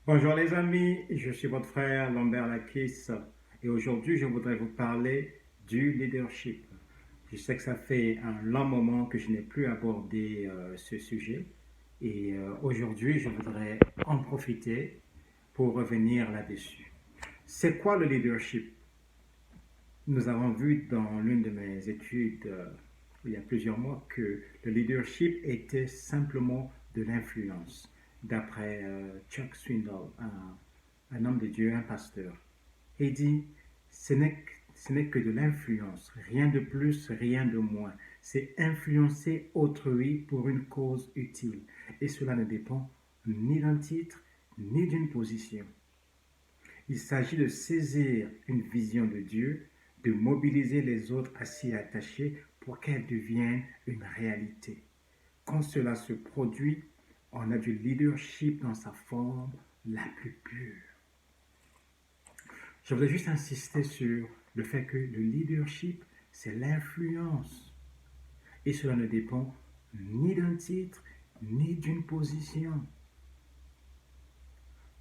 Bonjour les amis, je suis votre frère Lambert Lakis et aujourd'hui je voudrais vous parler du leadership. Je sais que ça fait un long moment que je n'ai plus abordé ce sujet et aujourd'hui je voudrais en profiter pour revenir là-dessus. C'est quoi le leadership? Nous avons vu dans l'une de mes études il y a plusieurs mois que le leadership était simplement de l'influence, d'après Chuck Swindoll, un homme de Dieu, un pasteur. Et il dit, ce n'est que de l'influence, rien de plus, rien de moins. C'est influencer autrui pour une cause utile. Et cela ne dépend ni d'un titre, ni d'une position. Il s'agit de saisir une vision de Dieu, de mobiliser les autres à s'y attacher pour qu'elle devienne une réalité. Quand cela se produit, on a du leadership dans sa forme la plus pure. Je voudrais juste insister sur le fait que le leadership, c'est l'influence. Et cela ne dépend ni d'un titre, ni d'une position.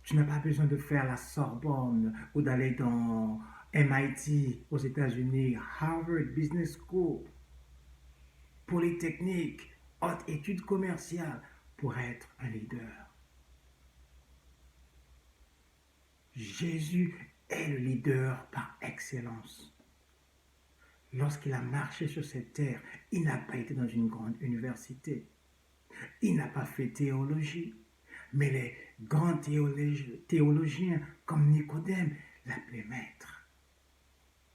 Tu n'as pas besoin de faire la Sorbonne ou d'aller dans MIT aux États-Unis, Harvard Business School, Polytechnique, haute études commerciales pour être un leader. Jésus est le leader par excellence. Lorsqu'il a marché sur cette terre, il n'a pas été dans une grande université. Il n'a pas fait théologie. Mais les grands théologiens comme Nicodème l'appelaient maître.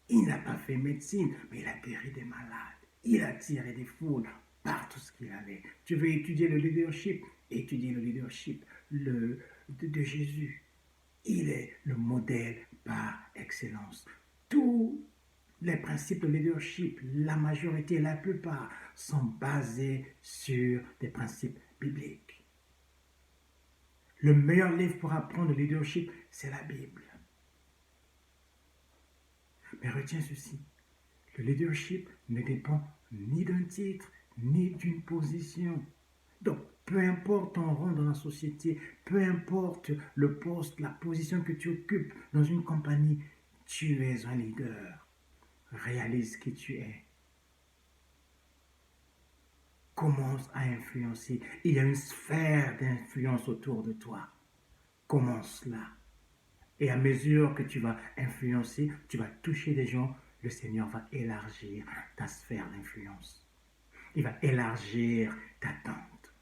Il n'a pas fait médecine, mais il a guéri des malades. Il a tiré des foules partout ce qu'il allait. Tu veux étudier le leadership? Étudier le leadership de Jésus. Il est le modèle par excellence. Tous les principes de leadership, la majorité, la plupart, sont basés sur des principes bibliques. Le meilleur livre pour apprendre le leadership, c'est la Bible. Mais retiens ceci, le leadership ne dépend ni d'un titre, ni d'une position. Donc, peu importe ton rang dans la société, peu importe le poste, la position que tu occupes dans une compagnie, tu es un leader. Réalise qui tu es. Commence à influencer. Il y a une sphère d'influence autour de toi. Commence là. Et à mesure que tu vas influencer, tu vas toucher des gens, le Seigneur va élargir ta sphère d'influence. Il va élargir ta tente.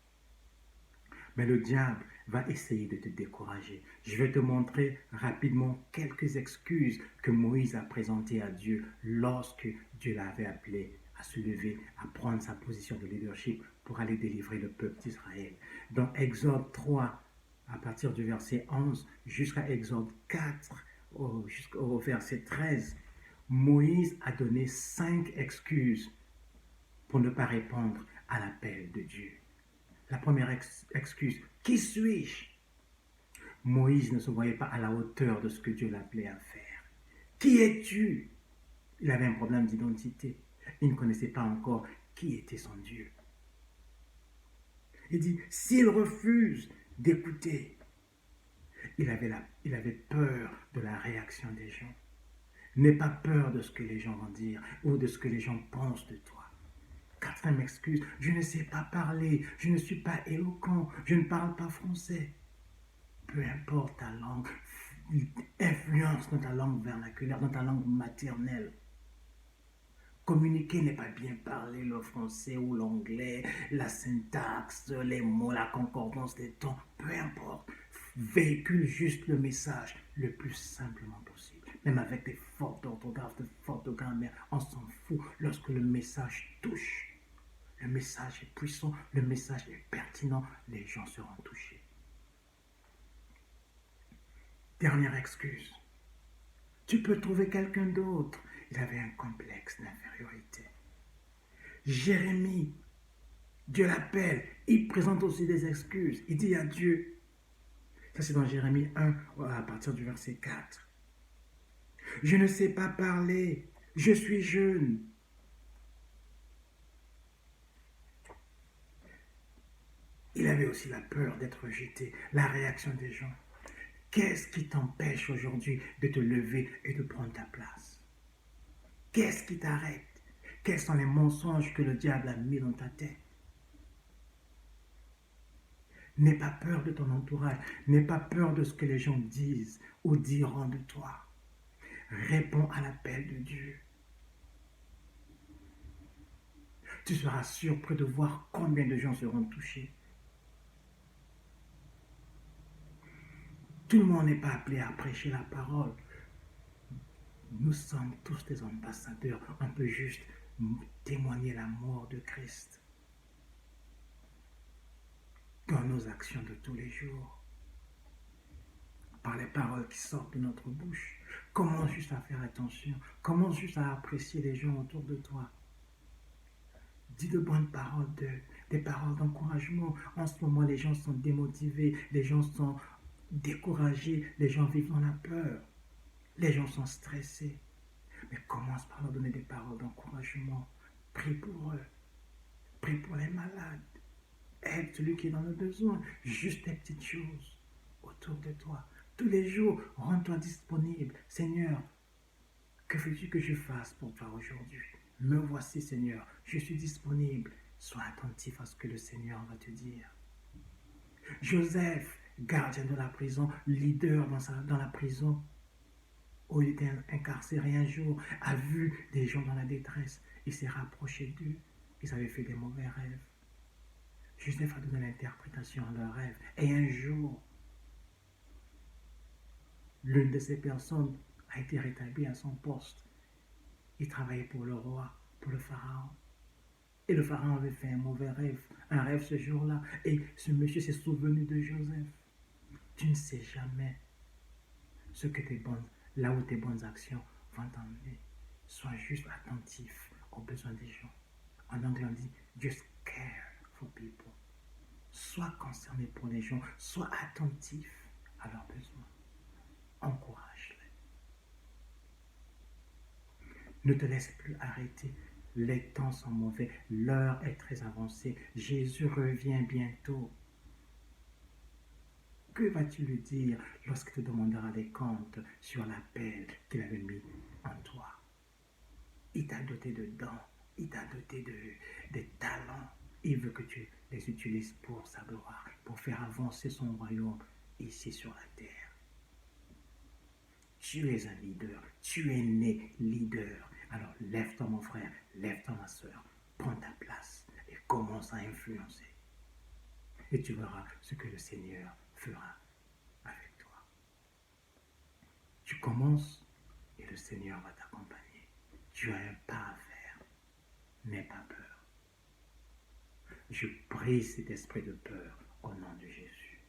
Mais le diable va essayer de te décourager. Je vais te montrer rapidement quelques excuses que Moïse a présentées à Dieu lorsque Dieu l'avait appelé à se lever, à prendre sa position de leadership pour aller délivrer le peuple d'Israël. Dans Exode 3, à partir du verset 11 jusqu'à Exode 4, jusqu'au verset 13, Moïse a donné 5 excuses pour ne pas répondre à l'appel de Dieu. La première excuse, qui suis-je? Moïse ne se voyait pas à la hauteur de ce que Dieu l'appelait à faire. Qui es-tu? Il avait un problème d'identité. Il ne connaissait pas encore qui était son Dieu. Il dit, s'il refuse d'écouter, il avait peur de la réaction des gens. N'aie pas peur de ce que les gens vont dire ou de ce que les gens pensent de toi. Quatrième excuse, je ne sais pas parler, je ne suis pas éloquent, je ne parle pas français. Peu importe ta langue, influence dans ta langue vernaculaire, dans ta langue maternelle. Communiquer n'est pas bien parler le français ou l'anglais, la syntaxe, les mots, la concordance des temps, peu importe. Véhicule juste le message le plus simplement possible. Même avec des fautes d'orthographe, des fautes de grammaire, on s'en fout lorsque le message touche. Le message est puissant, le message est pertinent, les gens seront touchés. Dernière excuse. Tu peux trouver quelqu'un d'autre. Il avait un complexe d'infériorité. Jérémie, Dieu l'appelle, il présente aussi des excuses. Il dit à Dieu, ça c'est dans Jérémie 1 à partir du verset 4. Je ne sais pas parler, je suis jeune. Il avait aussi la peur d'être rejeté, la réaction des gens. Qu'est-ce qui t'empêche aujourd'hui de te lever et de prendre ta place? Qu'est-ce qui t'arrête? Quels sont les mensonges que le diable a mis dans ta tête? N'aie pas peur de ton entourage. N'aie pas peur de ce que les gens disent ou diront de toi. Réponds à l'appel de Dieu. Tu seras surpris de voir combien de gens seront touchés. Tout le monde n'est pas appelé à prêcher la parole. Nous sommes tous des ambassadeurs. On peut juste témoigner la mort de Christ dans nos actions de tous les jours, par les paroles qui sortent de notre bouche. Commence juste à faire attention. Commence juste à apprécier les gens autour de toi. Dis de bonnes paroles, des paroles d'encouragement. En ce moment, les gens sont démotivés, les gens sont découragés, les gens vivent dans la peur, les gens sont stressés. Mais commence par leur donner des paroles d'encouragement. Prie pour eux, prie pour les malades, aide celui qui est dans le besoin. Juste des petites choses autour de toi. Tous les jours, rends-toi disponible. Seigneur, que veux-tu que je fasse pour toi aujourd'hui? Me voici, Seigneur, je suis disponible. Sois attentif à ce que le Seigneur va te dire. Joseph, gardien de la prison, leader dans la prison, où il était incarcéré un jour, a vu des gens dans la détresse. Il s'est rapproché d'eux. Ils avaient fait des mauvais rêves. Joseph a donné l'interprétation à leurs rêves. Et un jour, l'une de ces personnes a été rétablie à son poste. Il travaillait pour le roi, pour le pharaon. Et le pharaon avait fait un rêve ce jour-là. Et ce monsieur s'est souvenu de Joseph. Tu ne sais jamais ce que là où tes bonnes actions vont t'emmener. Sois juste attentif aux besoins des gens. En anglais, on dit just care for people. Sois concerné pour les gens. Sois attentif à leurs besoins. Encourage-les. Ne te laisse plus arrêter. Les temps sont mauvais. L'heure est très avancée. Jésus revient bientôt. Que vas-tu lui dire lorsqu'il te demandera des comptes sur l'appel qu'il avait mis en toi? Il t'a doté de dons. Il t'a doté des talents. Il veut que tu les utilises pour sa gloire, pour faire avancer son royaume ici sur la terre. Tu es un leader. Tu es né leader. Alors lève-toi mon frère, lève-toi ma soeur. Prends ta place et commence à influencer. Et tu verras ce que le Seigneur fera avec toi. Tu commences et le Seigneur va t'accompagner. Tu as un pas à faire. N'aie pas peur. Je brise cet esprit de peur au nom de Jésus.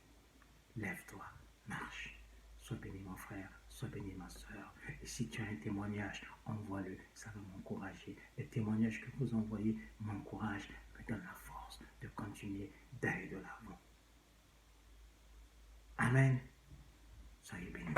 Lève-toi, marche. Sois béni mon frère, sois béni ma soeur. Et si tu as un témoignage, envoie-le, ça va m'encourager. Les témoignages que vous envoyez m'encouragent, me donnent la force de continuer, d'aller de l'avant. Amen. Soyez bénis.